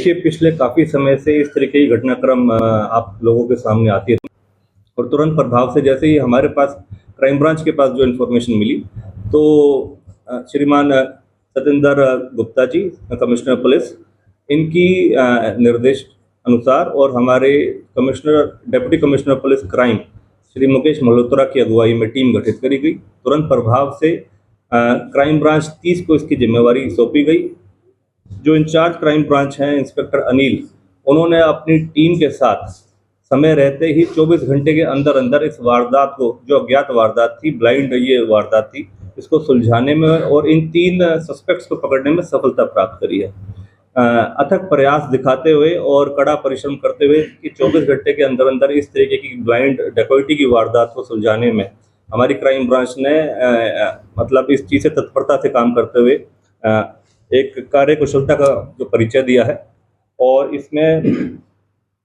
देखिए, पिछले काफ़ी समय से इस तरीके की घटनाक्रम आप लोगों के सामने आती है और तुरंत प्रभाव से जैसे ही हमारे पास क्राइम ब्रांच के पास जो इन्फॉर्मेशन मिली, तो श्रीमान सतेंद्र गुप्ता जी, कमिश्नर पुलिस, इनकी निर्देश अनुसार और हमारे deputy commissioner police crime Shri Mukesh Malhotra की अगुवाई में टीम गठित करी गई। तुरंत प्रभाव से क्राइम ब्रांच 30 को इसकी जिम्मेवारी सौंपी गई। जो इंचार्ज क्राइम ब्रांच हैं इंस्पेक्टर अनिल, उन्होंने अपनी टीम के साथ समय रहते ही 24 घंटे के अंदर अंदर इस वारदात को, जो अज्ञात वारदात थी, ब्लाइंड ये वारदात थी, इसको सुलझाने में और इन 3 सस्पेक्ट्स को पकड़ने में सफलता प्राप्त करी है। अथक प्रयास दिखाते हुए और कड़ा परिश्रम करते हुए कि 24 घंटे के अंदर अंदर इस तरीके की ब्लाइंड डकैती की वारदात को सुलझाने में हमारी क्राइम ब्रांच ने मतलब इस चीज़ से तत्परता से काम करते हुए एक कार्य कुशलता का जो परिचय दिया है। और इसमें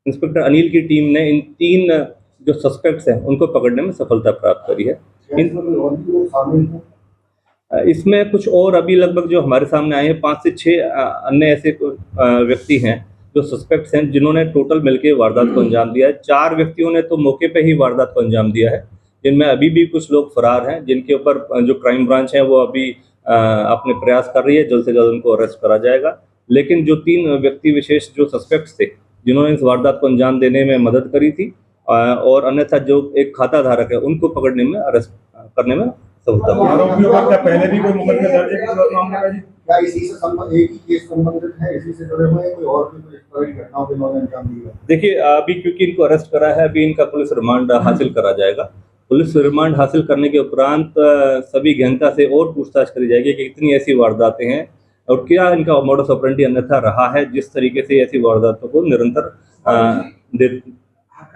इंस्पेक्टर अनिल की टीम ने इन 3 जो सस्पेक्ट्स हैं उनको पकड़ने में सफलता प्राप्त करी है। इसमें कुछ और अभी लगभग जो हमारे सामने आए हैं 5 से 6 अन्य ऐसे व्यक्ति हैं जो सस्पेक्ट्स हैं, जिन्होंने टोटल मिलकर वारदात को अंजाम दिया है। 4 व्यक्तियों ने तो मौके पे ही वारदात को अंजाम दिया है, जिनमें अभी भी कुछ लोग फरार हैं, जिनके ऊपर जो क्राइम ब्रांच है वो अभी अपने प्रयास कर रही है, जल्द से जल्द उनको अरेस्ट करा जाएगा। लेकिन जो 3 व्यक्ति विशेष जो सस्पेक्ट्स थे, जिन्होंने इस वारदात को अंजाम देने में मदद करी थी और अन्यथा जो एक खाता धारक है, उनको पकड़ने में, अरेस्ट करने में सफलता मिली। आरोपियों का क्या पहले भी कोई मुकदमे दर्ज है किसी मामले में जी? क्या इसी से एक ही केस संबंधित है, इसी से जुड़े हुए हैं, कोई और भी इस तरह की घटनाओं के इन्होंने अंजाम दिया? देखिए, अभी क्योंकि इनको अरेस्ट करा है, अभी इनका पुलिस रिमांड हासिल करा जाएगा। पुलिस रिमांड हासिल करने के उपरांत सभी गहनता से और पूछताछ करी जाएगी कि कितनी ऐसी वारदातें हैं और क्या इनका मोडस ऑपरेंडी अन्यथा रहा है, जिस तरीके से ऐसी वारदातों को निरंतर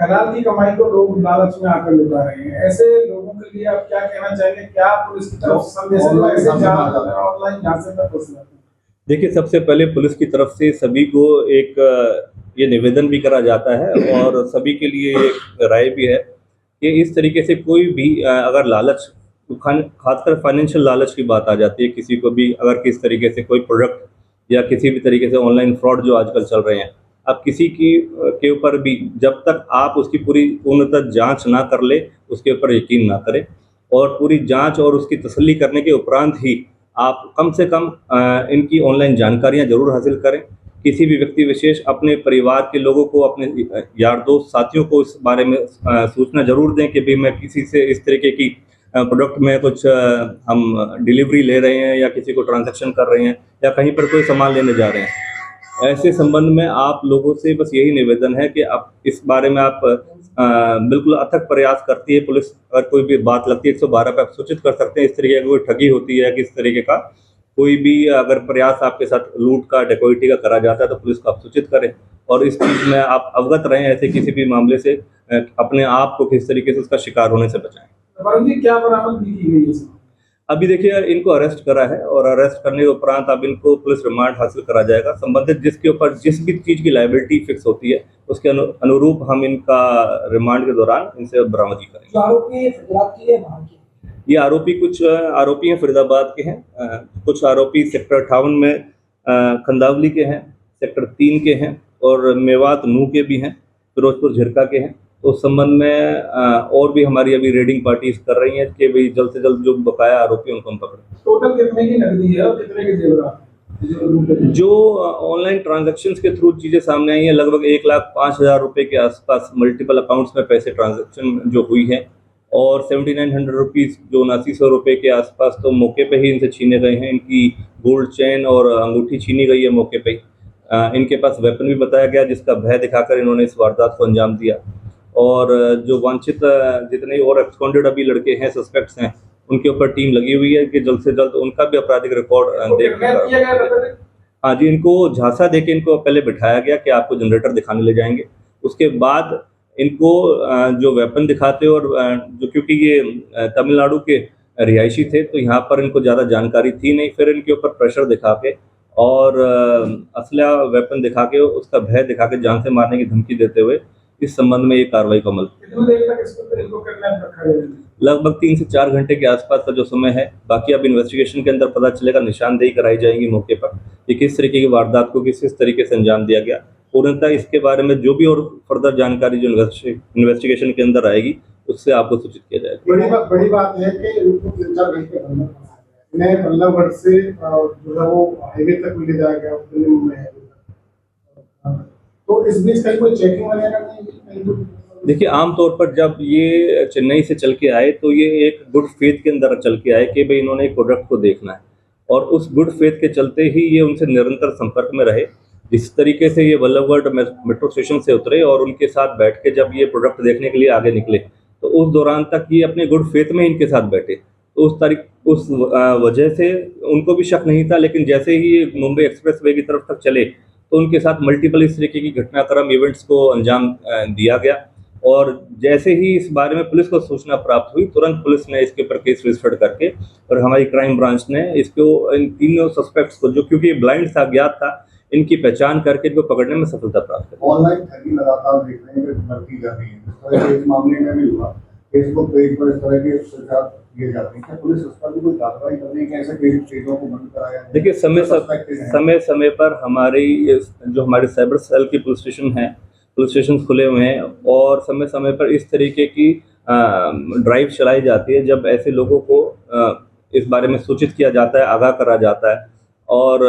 हलाल की कमाई को लोग लालच में आकर लुटा रहे हैं। ऐसे लोगों के लिए आप क्या कहना चाहेंगे? क्या पुलिस की तरफ से संदेश ऑनलाइन जांच में कुछ? देखिए, सबसे पहले पुलिस की तरफ से सभी को एक ये निवेदन भी करा जाता है और सभी के लिए एक राय भी है कि इस तरीके से कोई भी अगर लालच, खासकर फाइनेंशियल लालच की बात आ जाती है, किसी को भी अगर किस तरीके से कोई प्रोडक्ट या किसी भी तरीके से ऑनलाइन फ्रॉड जो आजकल चल रहे हैं, आप किसी के ऊपर भी जब तक आप उसकी पूर्णतः जांच ना कर ले, उसके ऊपर यकीन ना करें और पूरी जांच और उसकी तसल्ली करने के उपरांत ही आप कम से कम इनकी ऑनलाइन जानकारियां जरूर हासिल करें। किसी भी व्यक्ति विशेष अपने परिवार के लोगों को, अपने यार दोस्त साथियों को इस बारे में सूचना जरूर दें कि भाई मैं किसी से इस तरीके की प्रोडक्ट में कुछ हम डिलीवरी ले रहे हैं या किसी को ट्रांजैक्शन कर रहे हैं या कहीं पर कोई सामान लेने जा रहे हैं। ऐसे संबंध में आप लोगों से बस यही निवेदन है कि आप इस बारे में आप बिल्कुल अथक प्रयास करती है पुलिस। अगर कोई भी बात लगती है 112 पे आप सूचित कर सकते हैं। इस तरीके की कोई ठगी होती है, किस तरीके का कोई भी अगर प्रयास आपके साथ लूट का, डकैती का करा जाता है तो पुलिस को आप सूचित करें और इस चीज़ में आप अवगत रहें। ऐसे किसी भी मामले से अपने आप को किस तरीके से उसका शिकार होने से बचाएं। क्या बरामदगी की गई है? अभी देखिए, इनको अरेस्ट करा है और अरेस्ट करने के उपरांत अब इनको पुलिस रिमांड हासिल करा जाएगा। संबंधित जिसके ऊपर जिस भी चीज़ की लायबिलिटी फिक्स होती है उसके अनुरूप हम इनका रिमांड के दौरान इनसे बरामदगी करेंगे। ये आरोपी कुछ आरोपी हैं फरीदाबाद के हैं, कुछ आरोपी सेक्टर 58 में खंदावली के हैं, सेक्टर 3 के हैं और मेवात नूह के भी हैं, फिरोजपुर झिरका के हैं। तो उस संबंध में और भी हमारी अभी रेडिंग पार्टीज कर रही हैं कि भाई जल्द से जल्द जो बकाया आरोपी उनको हम पकड़ें। टोटल कितने की नकदी है और कितने के जेवरात? जो ऑनलाइन ट्रांजैक्शंस के थ्रू चीज़ें सामने आई हैं, लगभग 1,05,000 रुपये के आसपास मल्टीपल अकाउंट्स में पैसे ट्रांजैक्शन जो हुई है और 7,900 रुपीज़ जो 7,900 रुपये के आसपास तो मौके पे ही इनसे छीने गए हैं। इनकी गोल्ड चेन और अंगूठी छीनी गई है मौके पे ही। इनके पास वेपन भी बताया गया जिसका भय दिखाकर इन्होंने इस वारदात को अंजाम दिया। और जो वांछित जितने और एब्सकॉन्डेड अभी लड़के हैं, सस्पेक्ट्स हैं, उनके ऊपर टीम लगी हुई है कि जल्द से जल्द उनका भी आपराधिक रिकॉर्ड देख। हाँ जी, इनको झांसा देके इनको पहले बिठाया गया कि आपको जनरेटर दिखाने ले जाएंगे। उसके बाद इनको जो वेपन दिखाते और जो, क्योंकि ये तमिलनाडु के रिहायशी थे तो यहाँ पर इनको ज़्यादा जानकारी थी नहीं, फिर इनके ऊपर प्रेशर दिखा के और असला वेपन दिखा के उसका भय दिखा के जान से मारने की धमकी देते हुए इस संबंध में ये कार्रवाई को अमल कितनी देर तक इनको किडनैप रखा गया है? लगभग 3 से 4 घंटे के आसपास का जो समय है। बाकी अब इन्वेस्टिगेशन के अंदर पता चलेगा, निशानदेही कराई जाएगी मौके पर कि किस तरीके की वारदात को किस तरीके से अंजाम दिया गया। पूर्णतः इसके बारे में जो भी और फर्दर जानकारी जो इन्वेस्टिगेशन के अंदर आएगी उससे आपको सूचित किया जाएगा। बड़ी बात है कि इनको 3-4 घंटे इन्हें बल्लभगढ़ से जो है वो हाईवे तक ले जाया गया दिल्ली में है। तो इस बीच कहीं कोई चेकिंग वगैरह नहीं? देखिए, आमतौर पर जब ये चेन्नई से चल के आए तो ये एक गुड फेथ के अंदर चल के आए कि भाई इन्होंने एक प्रोडक्ट को देखना है, और उस गुड फेथ के चलते ही ये उनसे निरंतर संपर्क में रहे। जिस तरीके से ये बल्लभगढ़ मेट्रो स्टेशन से उतरे और उनके साथ बैठ के जब ये प्रोडक्ट देखने के लिए आगे निकले, तो उस दौरान तक ये अपने गुड फेथ में इनके साथ बैठे। तो उस वजह से उनको भी शक नहीं था, लेकिन जैसे ही ये मुंबई एक्सप्रेस वे की तरफ तक चले तो उनके साथ मल्टीपल इस तरीके की घटनाक्रम इवेंट्स को अंजाम दिया गया। और जैसे ही इस बारे में पुलिस को सूचना प्राप्त हुई, तुरंत पुलिस ने इसके ऊपर केस रजिस्टर्ड करके और हमारी क्राइम ब्रांच ने इसको इन तीनों सस्पेक्ट्स को, जो क्योंकि ब्लाइंड था, अज्ञात था, इनकी पहचान करके इनको पकड़ने में सफलता प्राप्त की। ऑनलाइन ठगी लगातार देख रहे हैं कि बढ़ती जा रही है। इस तरह के इस मामले में भी हुआ, फेसबुक पेज पर इस तरह के सुझाव दिए जाते हैं। क्या पुलिस उस पर भी कोई कार्रवाई कर रही है कि ऐसे पेजों को बंद कराया जाए? देखिए, समय पर जो हमारे साइबर सेल की पुलिस स्टेशन खुले हुए हैं, और समय समय पर इस तरीके की ड्राइव चलाई जाती है जब ऐसे लोगों को इस बारे में सूचित किया जाता है, आगाह करा जाता है, और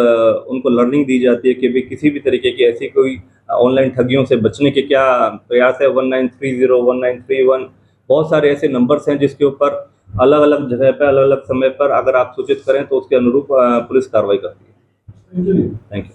उनको लर्निंग दी जाती है कि भाई किसी भी तरीके की ऐसी कोई ऑनलाइन ठगियों से बचने के क्या प्रयास है। 1930 1931 बहुत सारे ऐसे नंबर्स हैं जिसके ऊपर अलग अलग जगह पर अलग अलग समय पर अगर आप सूचित करें तो उसके अनुरूप पुलिस कार्रवाई करती है। Thank you.